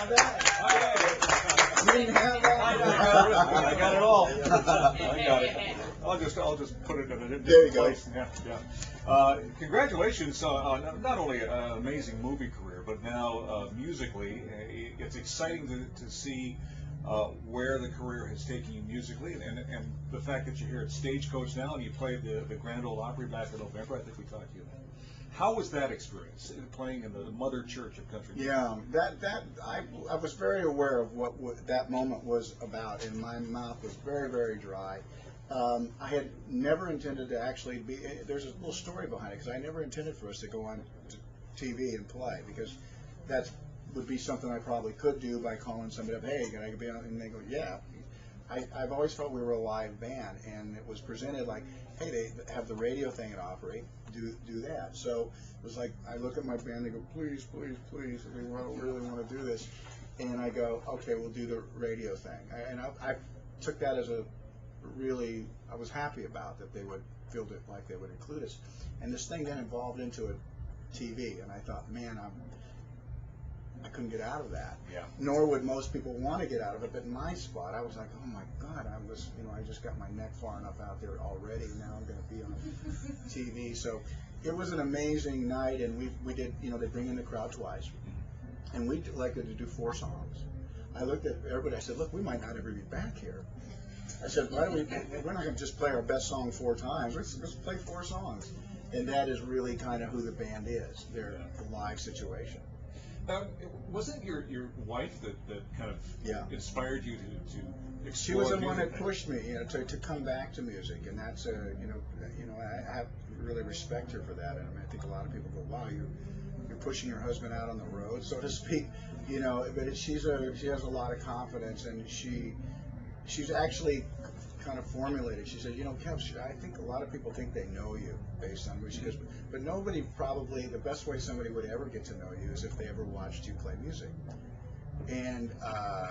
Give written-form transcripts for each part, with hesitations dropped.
have that? You didn't have that? I got it all. I got it. I'll just put it in a different place. Yeah. Congratulations on not only an amazing movie career, but now musically. It's exciting to see where the career has taken you musically, and the fact that you're here at Stagecoach now, and you played the Grand Ole Opry back in November. I think we talked to you about. How was that experience, playing in the mother church of country music? Yeah, I was very aware of what that moment was about, and my mouth was very, very dry. I had never intended to actually be. There's a little story behind it, because I never intended for us to go on TV and play, because that would be something I probably could do by calling somebody up. Hey, can I be on? And they go, yeah. I've always felt we were a live band, and it was presented like, hey, they have the radio thing at Opry, do that. So it was like, I look at my band, they go, please, please, please, we really want to do this. And I go, okay, we'll do the radio thing. I took that as I was happy about that they would feel like they would include us. And this thing then evolved into a TV, and I thought, man, I couldn't get out of that. Yeah. Nor would most people want to get out of it. But in my spot, I was like, oh my God, I just got my neck far enough out there already. Now I'm going to be on TV. So it was an amazing night, and we did, they bring in the crowd twice, and we elected to do 4 songs. I looked at everybody. I said, look, we might not ever be back here. I said, we're not going to just play our best song 4 times. Let's play 4 songs. And that is really kind of who the band is. They're a live situation. Wasn't your wife that kind of inspired you to explore? She was the one that pushed me, to come back to music, and that's I have really respect her for that. And I think a lot of people go, wow, you're pushing your husband out on the road, so to speak, But she has a lot of confidence, and she's actually kind of formulated. She said, Kev, I think a lot of people think they know you based on what she goes, but nobody probably, the best way somebody would ever get to know you is if they ever watched you play music. And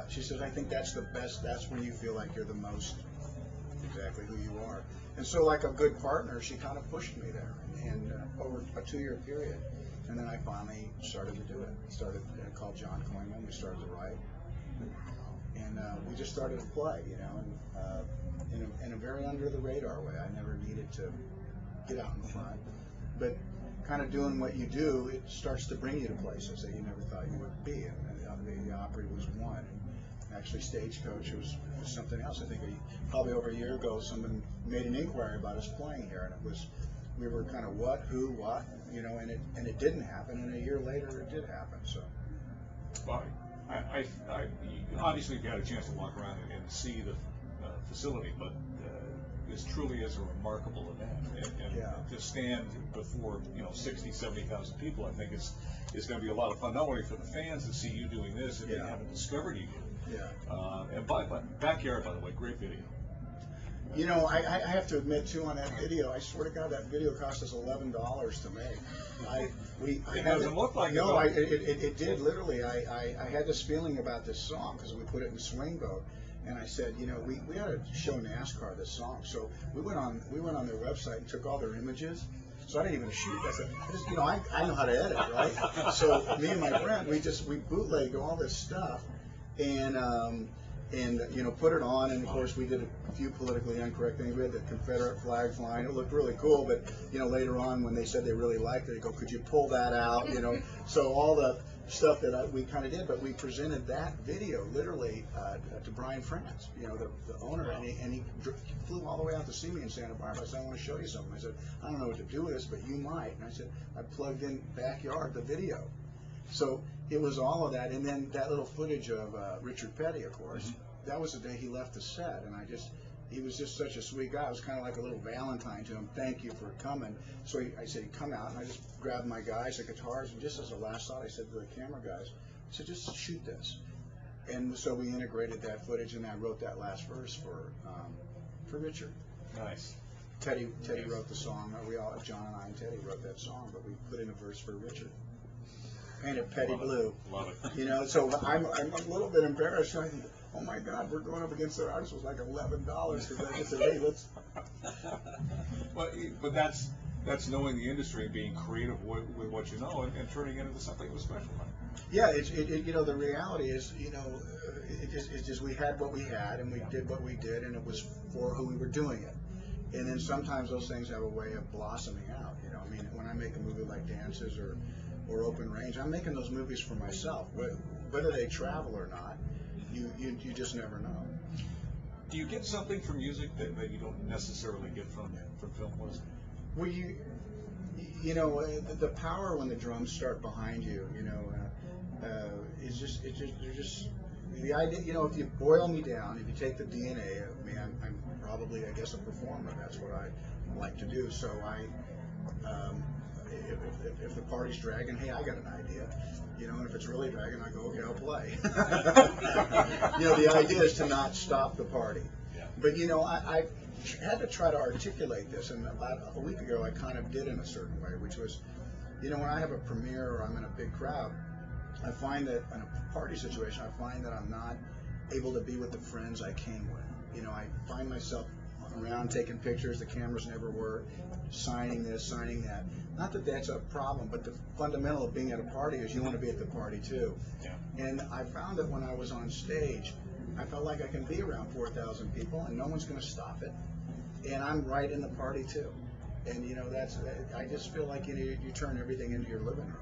she says, I think that's the best, that's when you feel like you're the most exactly who you are. And so like a good partner, she kind of pushed me there, and over a 2-year period. And then I finally started to do it. I called John Coyman, we started to write. And we just started to play, in a very under the radar way. I never needed to get out in front, but kind of doing what you do, it starts to bring you to places that you never thought you would be. And the Opry was one. And actually, Stagecoach was something else. I think probably over a year ago, someone made an inquiry about us playing here, and we were kind of what, who, what, and it didn't happen. And a year later, it did happen. So. Well, I obviously you've had a chance to walk around and see the facility, but this truly is a remarkable event. And to stand before 60, 70,000 people, I think is going to be a lot of fun. Not only for the fans to see you doing this, if they haven't discovered you yet. And Backyard, by the way, great video. I have to admit too, on that video, I swear to God, that video cost us $11 to make. It doesn't look like no, it. No, it did literally. I had this feeling about this song because we put it in Swing Boat, and I said, we ought to show NASCAR this song. So we went on their website and took all their images. So I didn't even shoot. I said, I know how to edit, right? So me and my friend, we bootlegged all this stuff, and put it on, and of course we did a few politically incorrect things. We had the Confederate flag flying. It looked really cool, but later on when they said they really liked it, they go, could you pull that out? So all the stuff that we kind of did, but we presented that video literally to Brian France, the owner, and he flew all the way out to see me in Santa Barbara. I said, I want to show you something. I said, I don't know what to do with this, but you might. And I said, I plugged in Backyard, the video. So it was all of that, and then that little footage of Richard Petty, of course. Mm-hmm. That was the day he left the set, and he was just such a sweet guy. I was kind of like a little Valentine to him. Thank you for coming. So I said, come out, and I just grabbed my guys, the guitars, and just as a last thought, I said to the camera guys, I said, just shoot this. And so we integrated that footage, and I wrote that last verse for Richard. Nice. Teddy wrote the song. John and I and Teddy wrote that song, but we put in a verse for Richard. Painted Petty blue. Love it. So I'm a little bit embarrassed. I think, oh my God, we're going up against the artist was like $11 because I just said, hey, let's. But that's knowing the industry and being creative with what you know and turning it into something that was special. Yeah, you know, the reality is, you know, it's just we had what we had and we did what we did, and it was for who we were doing it. And then sometimes those things have a way of blossoming out. You know, I mean, when I make a movie like Dances or Open Range, I'm making those movies for myself. Whether they travel or not, you just never know. Do you get something from music that you don't necessarily get from film? What is it? Well, you know, the power when the drums start behind you, you know, is they're just the idea. You know, if you boil me down, if you take the DNA of me, I'm probably, I guess, a performer. That's what I like to do. So if the party's dragging, hey, I got an idea. You know, and if it's really dragging, I go, okay, I'll play. You know, the idea is to not stop the party. Yeah. But you know, I had to try to articulate this, and about a week ago I kind of did in a certain way, which was, you know, when I have a premiere or I'm in a big crowd, I find that in a party situation, I find that I'm not able to be with the friends I came with. You know, I find myself around taking pictures, the cameras never work, signing this, signing that. Not that that's a problem, but the fundamental of being at a party is you want to be at the party too. Yeah. And I found that when I was on stage, I felt like I can be around 4,000 people and no one's going to stop it. And I'm right in the party too. And you know, I just feel like you turn everything into your living room.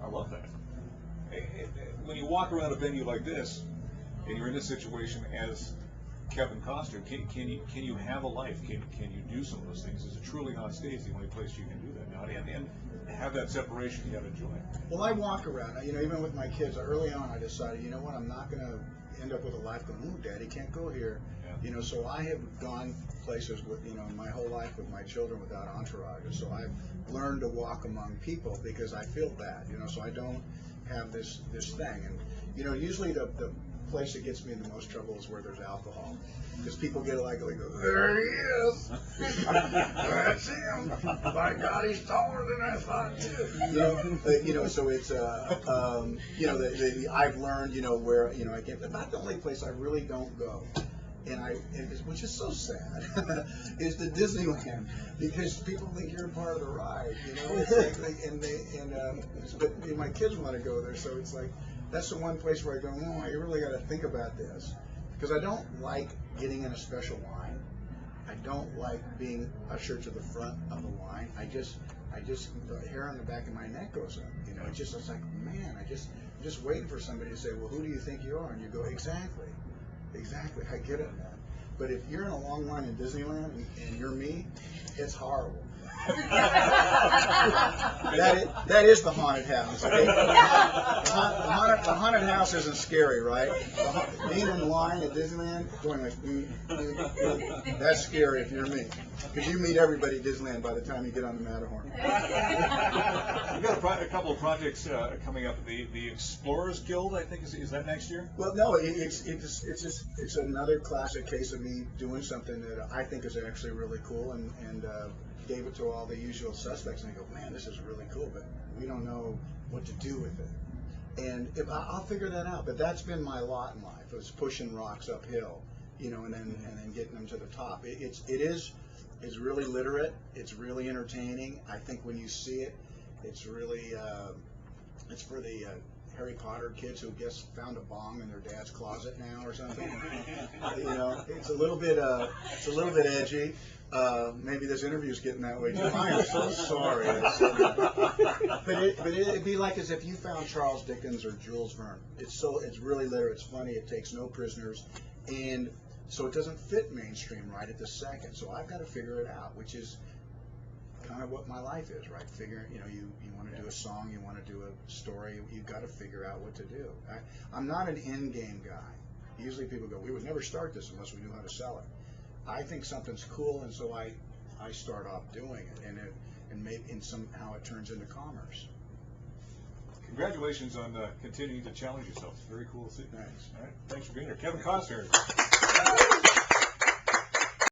I love that. When you walk around a venue like this, and you're in this situation as Kevin Costner, can you have a life? Can you do some of those things? Is it truly not stage the only place you can do that now? And have that separation you got to enjoy. Well, I walk around, you know, even with my kids. Early on, I decided, you know what, I'm not going to end up with a life going, ooh, Daddy can't go here. Yeah. You know, so I have gone places with, you know, my whole life with my children without entourages. So I've learned to walk among people because I feel bad, you know, so I don't have this thing. And, you know, usually the place that gets me in the most trouble is where there's alcohol. Because people get like, there he is. That's him. My God, he's taller than I thought too. You know, so it's you know, I've learned, you know, where, you know, I get about the only place I really don't go, which is so sad, is the Disneyland, because people think you're a part of the ride, you know. It's like, but my kids want to go there, so it's like that's the one place where I go, oh, you really got to think about this. Because I don't like getting in a special line. I don't like being ushered to the front of the line. I just the hair on the back of my neck goes up. You know, it's like, man, I'm just waiting for somebody to say, well, who do you think you are? And you go, exactly, I get it, man. But if you're in a long line in Disneyland and you're me, it's horrible. That is the haunted house. Okay? The haunted house isn't scary, right? Being in line at Disneyland, going like, that's scary if you're me, because you meet everybody at Disneyland by the time you get on the Matterhorn. You've got a couple of projects coming up. The Explorers Guild, I think, is that next year? Well, no, it's another classic case of me doing something that I think is actually really cool, and gave it to all the usual suspects, and they go, man, this is really cool, but we don't know what to do with it. And I'll figure that out. But that's been my lot in life. It's pushing rocks uphill, you know, and then getting them to the top. It's really literate. It's really entertaining. I think when you see it, it's really it's for the Harry Potter kids who found a bong in their dad's closet now or something. You know, it's a little bit edgy. Maybe this interview's getting that way too. I am so sorry. But it'd be like as if you found Charles Dickens or Jules Verne. It's really literate. It's funny. It takes no prisoners, and so it doesn't fit mainstream right at the second. So I've got to figure it out, which is kind of what my life is, right? Figuring, you know, you want to do a song, you want to do a story, you've got to figure out what to do. I'm not an end game guy. Usually people go, we would never start this unless we knew how to sell it. I think something's cool, and so I start off doing it, and somehow it turns into commerce. Congratulations on continuing to challenge yourself. It's very cool to see. Thanks. All right, thanks for being here, Kevin Costner.